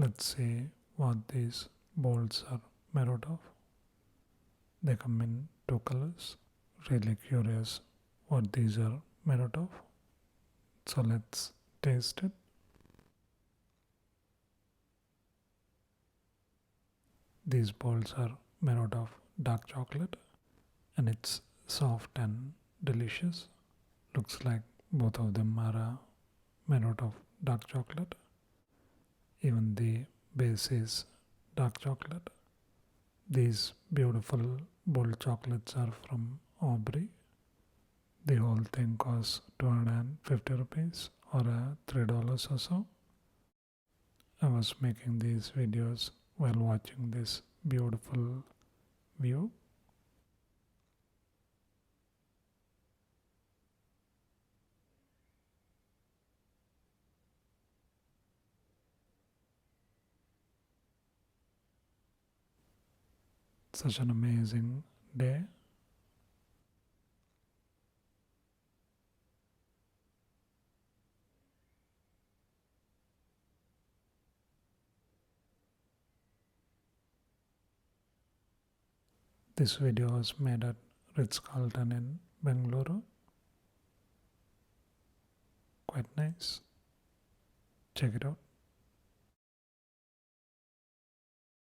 Let's see what these bowls are made out of. They come in two colors. Really curious what these are made out of. So let's taste it. These bowls are made out of dark chocolate and it's soft and delicious. Looks like both of them are made out of dark chocolate. Even the base is dark chocolate. These beautiful bold chocolates are from Aubree. The whole thing costs 250 rupees or $3 or so. I was making these videos while watching this beautiful view. Such an amazing day. This video was made at Ritz-Carlton in Bengaluru. Quite nice. Check it out.